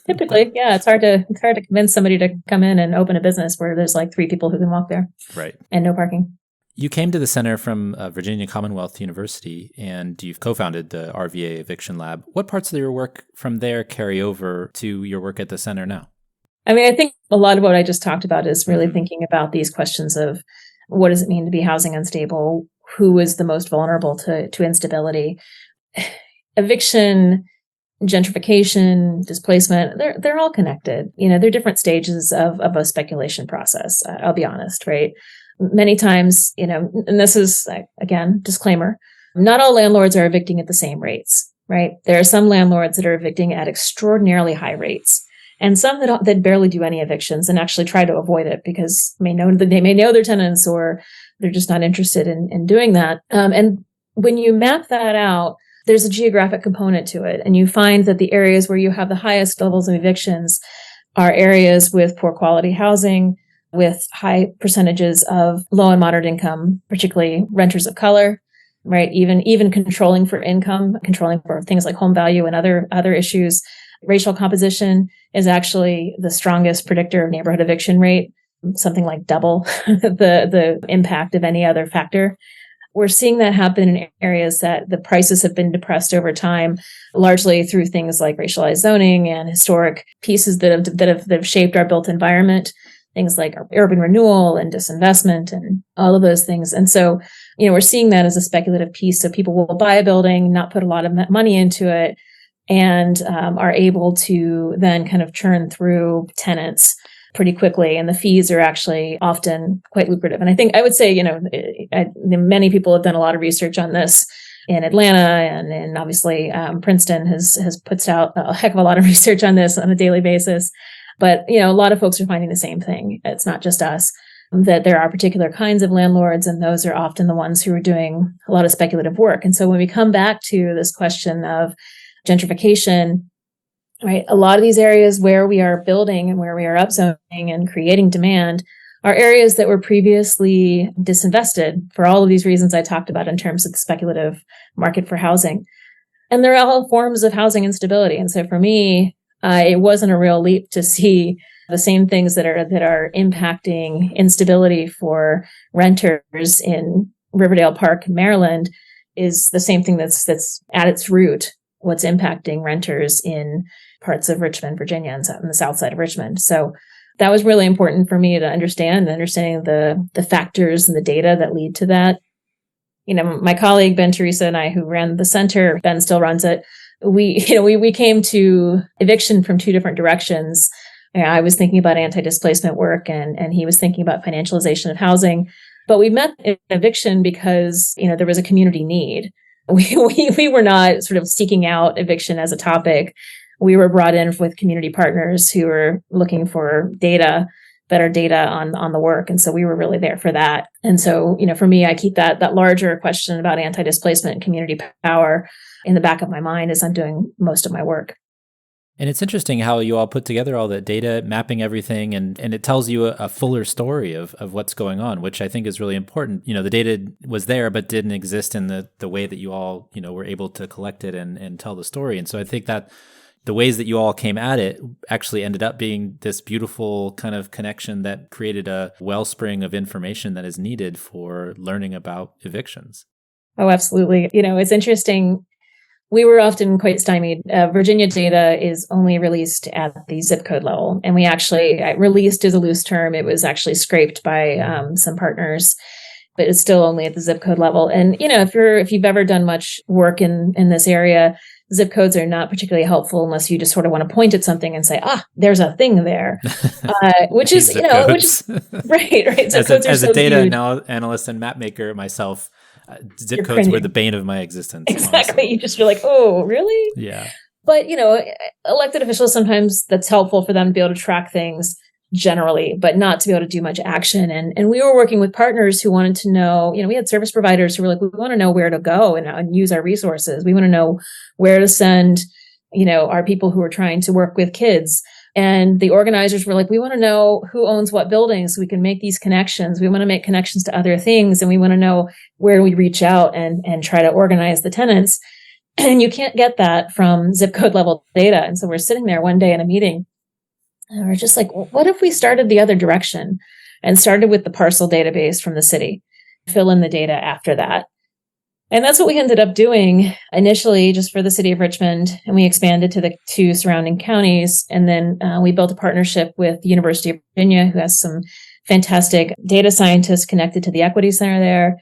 Typically, yeah, it's hard to convince somebody to come in and open a business where there's like 3 people who can walk there. Right. And no parking. You came to the center from Virginia Commonwealth University, and you've co-founded the RVA Eviction Lab. What parts of your work from there carry over to your work at the center now? I think a lot of what I just talked about is really thinking about these questions of what does it mean to be housing unstable? Who is the most vulnerable to instability? Eviction, gentrification, displacement, they're all connected. They're different stages of a speculation process. I'll be honest, right? Many times, and this is, again, disclaimer, not all landlords are evicting at the same rates, right? There are some landlords that are evicting at extraordinarily high rates, and some that barely do any evictions and actually try to avoid it because they may know their tenants, or they're just not interested in doing that. And when you map that out, there's a geographic component to it. And you find that the areas where you have the highest levels of evictions are areas with poor quality housing, with high percentages of low and moderate income, particularly renters of color, right? Even controlling for income, controlling for things like home value and other issues. Racial composition is actually the strongest predictor of neighborhood eviction rate, something like double the impact of any other factor. We're seeing that happen in areas that the prices have been depressed over time, largely through things like racialized zoning and historic pieces that have shaped our built environment. Things like urban renewal and disinvestment and all of those things. And so, we're seeing that as a speculative piece. So people will buy a building, not put a lot of money into it, and are able to then kind of churn through tenants pretty quickly. And the fees are actually often quite lucrative. And I would say, many people have done a lot of research on this in Atlanta, and obviously Princeton has puts out a heck of a lot of research on this on a daily basis. But, a lot of folks are finding the same thing. It's not just us. that there are particular kinds of landlords, and those are often the ones who are doing a lot of speculative work. And so when we come back to this question of gentrification, right, a lot of these areas where we are building and where we are upzoning and creating demand are areas that were previously disinvested for all of these reasons I talked about in terms of the speculative market for housing. And they're all forms of housing instability. And so for me, it wasn't a real leap to see the same things that are impacting instability for renters in Riverdale Park, Maryland, is the same thing that's at its root what's impacting renters in parts of Richmond, Virginia, and on the south side of Richmond. So that was really important for me to understanding the factors and the data that lead to that. My colleague, Ben Teresa, and I, who ran the center, Ben still runs it. We came to eviction from two different directions. I was thinking about anti-displacement work and he was thinking about financialization of housing. But we met in eviction because, there was a community need. We were not sort of seeking out eviction as a topic. We were brought in with community partners who were looking for better data on the work. And so we were really there for that. And so, for me, I keep that larger question about anti-displacement and community power in the back of my mind as I'm doing most of my work. And it's interesting how you all put together all that data, mapping everything, and it tells you a fuller story of what's going on, which I think is really important. The data was there, but didn't exist in the way that you all, were able to collect it and tell the story. And so I think that the ways that you all came at it actually ended up being this beautiful kind of connection that created a wellspring of information that is needed for learning about evictions. Oh, absolutely. It's interesting. We were often quite stymied. Virginia data is only released at the zip code level. And we actually, released is a loose term. It was actually scraped by some partners, but it's still only at the zip code level. And, if you've ever done much work in this area, zip codes are not particularly helpful unless you just sort of want to point at something and say, there's a thing there, which is, right. Zip codes are as so a data huge. analyst and map maker myself, zip You're codes cringing. were the bane of my existence. Exactly. Honestly. You just feel like, oh, really? Yeah. But, elected officials, sometimes that's helpful for them to be able to track things generally, but not to be able to do much action. And we were working with partners who wanted to know, we had service providers who were like, we want to know where to go and use our resources. We want to know where to send, our people who are trying to work with kids. And the organizers were like, we want to know who owns what buildings so we can make these connections. We want to make connections to other things. And we want to know where we reach out and try to organize the tenants. And you can't get that from zip code level data. And so we're sitting there one day in a meeting and we're just like, what if we started the other direction and started with the parcel database from the city, fill in the data after that? And that's what we ended up doing initially just for the city of Richmond. And we expanded to the two surrounding counties. And then we built a partnership with the University of Virginia, who has some fantastic data scientists connected to the Equity Center there.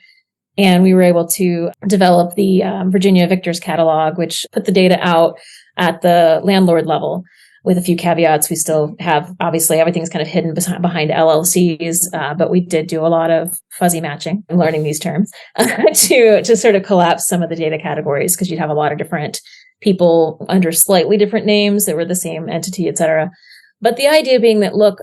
And we were able to develop the Virginia Victors Catalog, which put the data out at the landlord level with a few caveats. We still have, obviously, everything's kind of hidden behind LLCs, but we did do a lot of fuzzy matching and learning these terms to sort of collapse some of the data categories, because you'd have a lot of different people under slightly different names that were the same entity, et cetera. But the idea being that, look,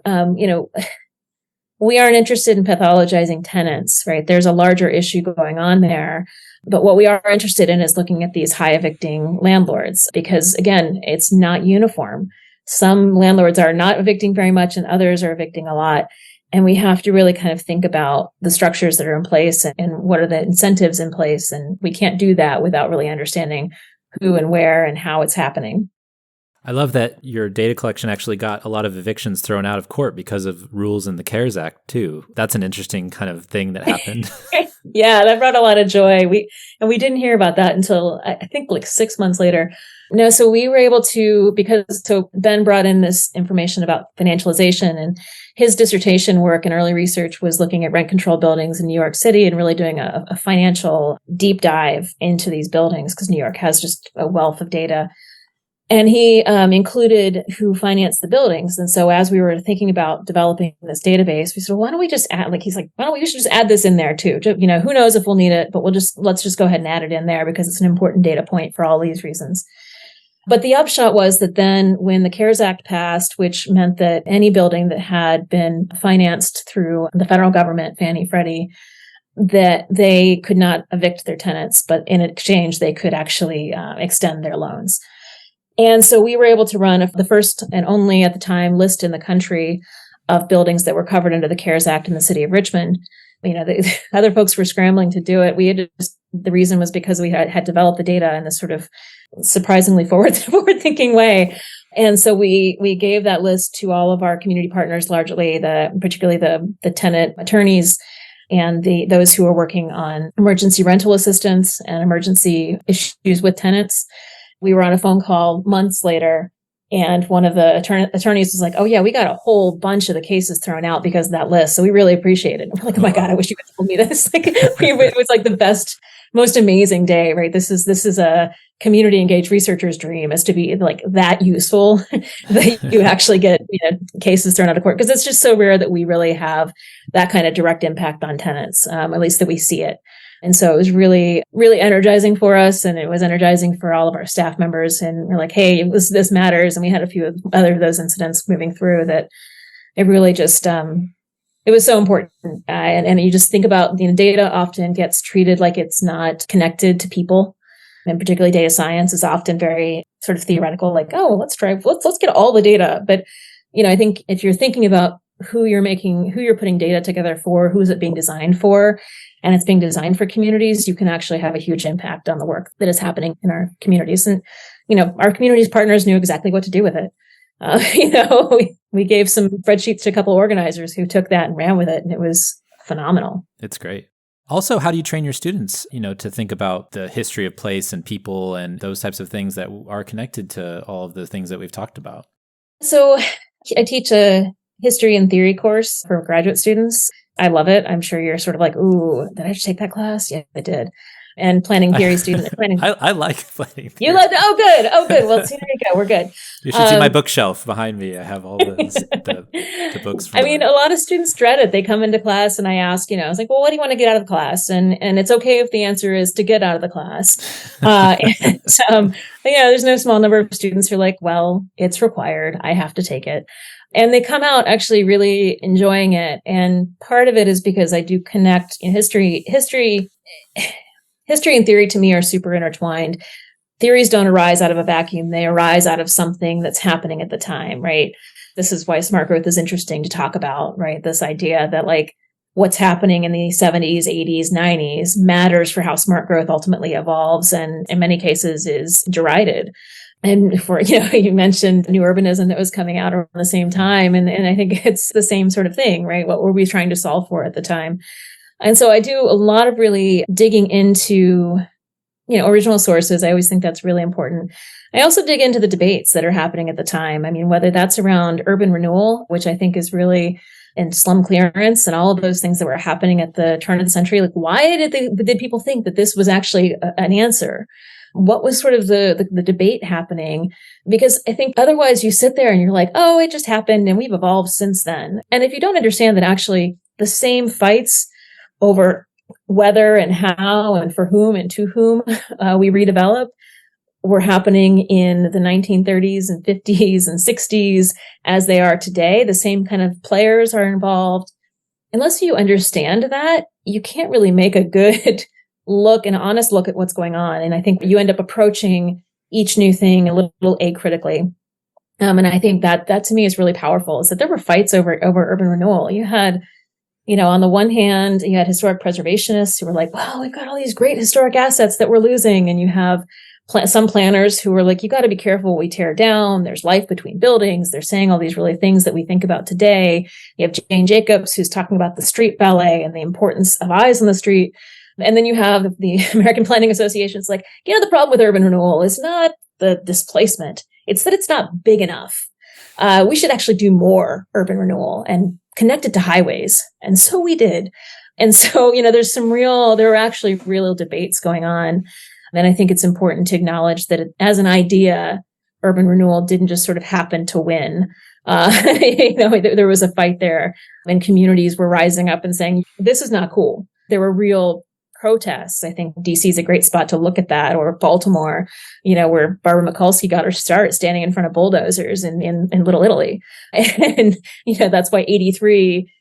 we aren't interested in pathologizing tenants, right? There's a larger issue going on there. But what we are interested in is looking at these high evicting landlords, because, again, it's not uniform. Some landlords are not evicting very much and others are evicting a lot. And we have to really kind of think about the structures that are in place and what are the incentives in place. And we can't do that without really understanding who and where and how it's happening. I love that your data collection actually got a lot of evictions thrown out of court because of rules in the CARES Act, too. That's an interesting kind of thing that happened. Yeah, that brought a lot of joy. We didn't hear about that until I think like 6 months later. No, so we were able to, so Ben brought in this information about financialization, and his dissertation work and early research was looking at rent control buildings in New York City and really doing a financial deep dive into these buildings, because New York has just a wealth of data. And he included who financed the buildings. And so as we were thinking about developing this database, we said, well, why don't we just add, we should just add this in there too. Who knows if we'll need it, but let's just go ahead and add it in there because it's an important data point for all these reasons. But the upshot was that then when the CARES Act passed, which meant that any building that had been financed through the federal government, Fannie, Freddie, that they could not evict their tenants, but in exchange, they could actually extend their loans. And so we were able to run the first and only at the time list in the country of buildings that were covered under the CARES Act in the city of Richmond. The other folks were scrambling to do it. The reason was because we had developed the data in this sort of surprisingly forward-thinking way. And so we gave that list to all of our community partners, largely particularly the tenant attorneys and those who are working on emergency rental assistance and emergency issues with tenants. We were on a phone call months later, and one of the attorneys was like, "Oh yeah, we got a whole bunch of the cases thrown out because of that list. So we really appreciate it." And we're like, "Oh my God, I wish you had told me this." It was like the best, most amazing day, right? This is a community engaged researcher's dream, is to be like that useful that you actually get cases thrown out of court, because it's just so rare that we really have that kind of direct impact on tenants, at least that we see it. And so it was really, really energizing for us, and it was energizing for all of our staff members. And we're like, "Hey, this matters." And we had a few other of those incidents moving through that it really just it was so important. And you just think about, data often gets treated like it's not connected to people. And particularly data science is often very sort of theoretical, like, "Oh, let's get all the data." But, I think if you're thinking about who you're putting data together for, who is it being designed for, and it's being designed for communities, you can actually have a huge impact on the work that is happening in our communities. And, our communities partners knew exactly what to do with it. We gave some spreadsheets to a couple of organizers who took that and ran with it, and it was phenomenal. It's great. Also, how do you train your students, to think about the history of place and people and those types of things that are connected to all of the things that we've talked about? So I teach a history and theory course for graduate students. I love it. I'm sure you're sort of like, "Ooh, did I just take that class?" Yeah, I did. And planning theory student planning. I like planning theory. You like? Oh, good. Oh, good. Well, see, there you go. We're good. You should see my bookshelf behind me. I have all the books. A lot of students dread it. They come into class and I ask, I was like, "Well, what do you want to get out of the class?" And it's okay if the answer is to get out of the class. There's no small number of students who are like, "Well, it's required. I have to take it." And they come out actually really enjoying it. And part of it is because I do connect history and theory to me are super intertwined. Theories don't arise out of a vacuum. They arise out of something that's happening at the time, right? This is why smart growth is interesting to talk about, right? This idea that what's happening in the 70s, 80s, 90s matters for how smart growth ultimately evolves, and in many cases is derided. And for, you mentioned new urbanism that was coming out around the same time. And I think it's the same sort of thing, right? What were we trying to solve for at the time? And so I do a lot of really digging into, original sources. I always think that's really important. I also dig into the debates that are happening at the time. I mean, whether that's around urban renewal, which I think is really, and slum clearance and all of those things that were happening at the turn of the century. Like, why did people think that this was actually an answer? What was sort of the debate happening? Because I think otherwise you sit there and you're like, "Oh, it just happened and we've evolved since then." And if you don't understand that actually the same fights over whether and how and for whom and to whom we redevelop were happening in the 1930s and 50s and 60s as they are today, the same kind of players are involved. Unless you understand that, you can't really make a good an honest look at what's going on. And I think you end up approaching each new thing a little acritically. And I think that to me is really powerful, is that there were fights over urban renewal. You had, on the one hand, you had historic preservationists who were like, "Well, we've got all these great historic assets that we're losing." And you have some planners who were like, "You got to be careful what we tear down. There's life between buildings." They're saying all these really things that we think about today. You have Jane Jacobs, who's talking about the street ballet and the importance of eyes on the street. And then you have the American Planning Association. It's like, the problem with urban renewal is not the displacement. It's that it's not big enough. We should actually do more urban renewal and connect it to highways. And so we did. And so, there were actually real debates going on. And I think it's important to acknowledge that as an idea, urban renewal didn't just sort of happen to win. There was a fight there, and communities were rising up and saying, "This is not cool." There were real protests. I think DC is a great spot to look at that, or Baltimore, where Barbara Mikulski got her start standing in front of bulldozers in Little Italy. And, that's why 83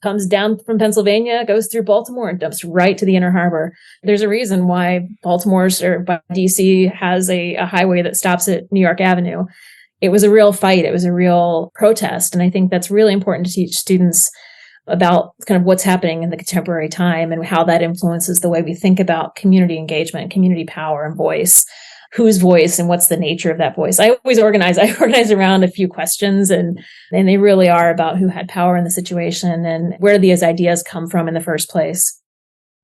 comes down from Pennsylvania, goes through Baltimore, and dumps right to the Inner Harbor. There's a reason why by DC has a highway that stops at New York Avenue. It was a real fight. It was a real protest. And I think that's really important to teach students about kind of what's happening in the contemporary time and how that influences the way we think about community engagement, community power, and voice. Whose voice and what's the nature of that voice? I organize around a few questions, and they really are about who had power in the situation and where these ideas come from in the first place.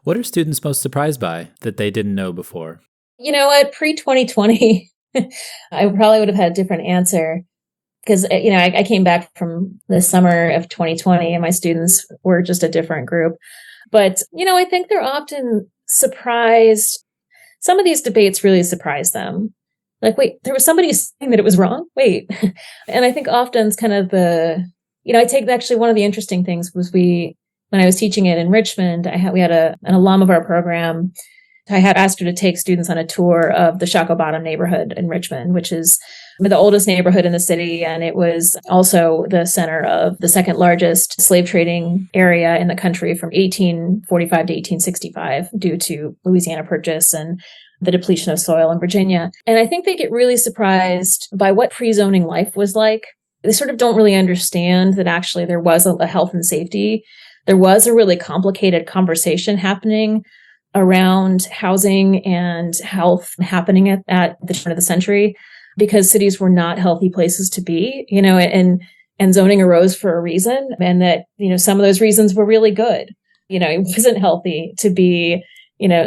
What are students most surprised by that they didn't know before? At pre-2020, I probably would have had a different answer because, I came back from the summer of 2020 and my students were just a different group. But, I think they're often surprised. Some of these debates really surprise them. Like, wait, there was somebody saying that it was wrong? Wait. And I think often it's kind of I take actually one of the interesting things was when I was teaching it in Richmond, we had an alum of our program. I had asked her to take students on a tour of the Shockoe Bottom neighborhood in Richmond, which is the oldest neighborhood in the city. And it was also the center of the second largest slave trading area in the country from 1845 to 1865 due to Louisiana Purchase and the depletion of soil in Virginia. And I think they get really surprised by what pre-zoning life was like. They sort of don't really understand that actually there was a health and safety. There was a really complicated conversation happening around housing and health happening at the turn of the century, because cities were not healthy places to be, and zoning arose for a reason. And that, some of those reasons were really good. It wasn't healthy to be,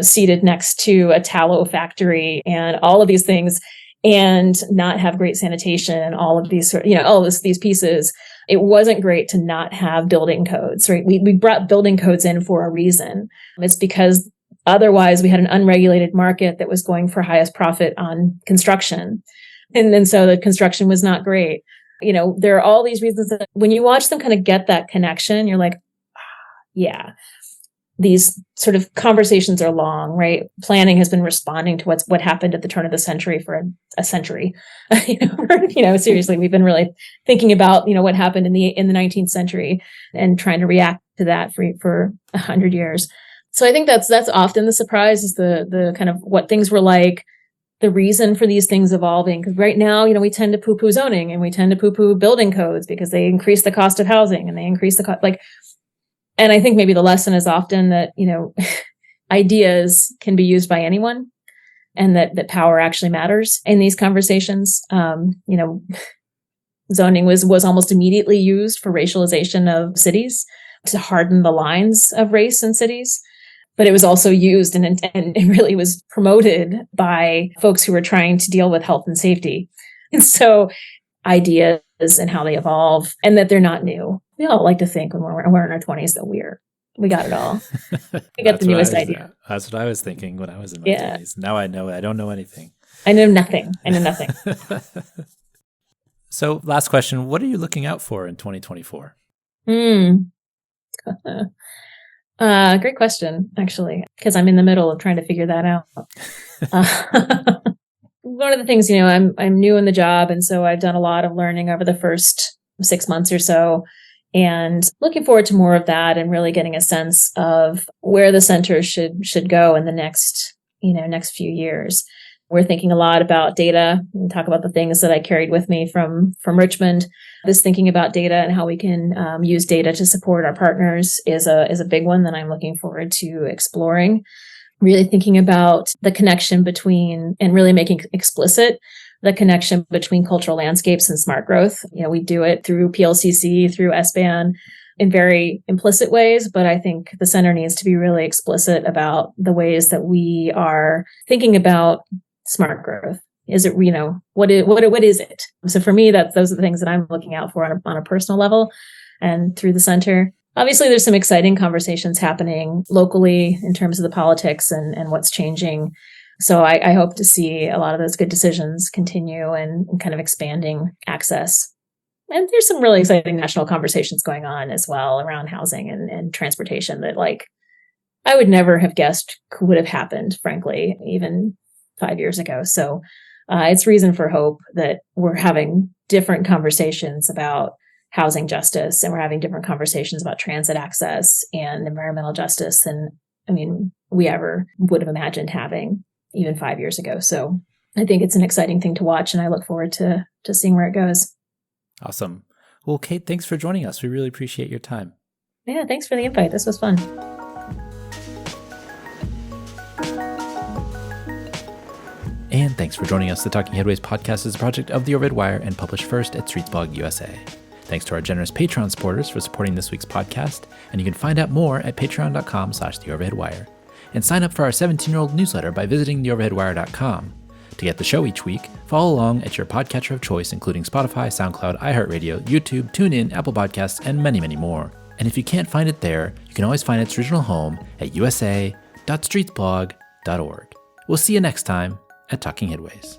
seated next to a tallow factory and all of these things and not have great sanitation and all of these, these pieces. It wasn't great to not have building codes, right? We brought building codes in for a reason. It's because otherwise we had an unregulated market that was going for highest profit on construction. And then so the construction was not great. There are all these reasons that when you watch them kind of get that connection, you're like, yeah, these sort of conversations are long, right? Planning has been responding to what happened at the turn of the century for a century. Seriously, we've been really thinking about, what happened in the 19th century and trying to react to that for 100 years. So I think that's often the surprise is the kind of what things were like, the reason for these things evolving. Because right now, we tend to poo-poo zoning and we tend to poo-poo building codes because they increase the cost of housing and they increase the cost, and I think maybe the lesson is often that, ideas can be used by anyone and that power actually matters in these conversations. Zoning was almost immediately used for racialization of cities to harden the lines of race in cities. But it was also used and it really was promoted by folks who were trying to deal with health and safety. And so ideas and how they evolve and that they're not new. We all like to think when we're in our 20s that we got it all. We got the newest idea. That's what I was thinking when I was in my 20s. Now I know I don't know anything. I know nothing. So last question, what are you looking out for in 2024? Great question, actually, because I'm in the middle of trying to figure that out. One of the things, I'm new in the job, and so I've done a lot of learning over the first 6 months or so, and looking forward to more of that and really getting a sense of where the center should go in the next few years. We're thinking a lot about data and talk about the things that I carried with me from Richmond. This thinking about data and how we can use data to support our partners is a big one that I'm looking forward to exploring. Really thinking about the connection between and really making explicit the connection between cultural landscapes and smart growth. We do it through PLCC, through SBAN in very implicit ways, but I think the center needs to be really explicit about the ways that we are thinking about smart growth. Is it, what is it? So for me, those are the things that I'm looking out for on a personal level and through the center. Obviously, there's some exciting conversations happening locally in terms of the politics and what's changing. So I hope to see a lot of those good decisions continue and kind of expanding access. And there's some really exciting national conversations going on as well around housing and transportation that I would never have guessed would have happened, frankly, even 5 years ago. So it's reason for hope that we're having different conversations about housing justice, and we're having different conversations about transit access and environmental justice than, we ever would have imagined having even 5 years ago. So I think it's an exciting thing to watch, and I look forward to seeing where it goes. Awesome. Well, Kate, thanks for joining us. We really appreciate your time. Yeah, thanks for the invite. This was fun. And thanks for joining us. The Talking Headways podcast is a project of the Overhead Wire and published first at Streetsblog USA. Thanks to our generous Patreon supporters for supporting this week's podcast, and you can find out more at patreon.com/theoverheadwire. And sign up for our 17-year-old newsletter by visiting theoverheadwire.com. To get the show each week, follow along at your podcatcher of choice, including Spotify, SoundCloud, iHeartRadio, YouTube, TuneIn, Apple Podcasts, and many, many more. And if you can't find it there, you can always find its original home at usa.streetsblog.org. We'll see you next time at Talking Headways.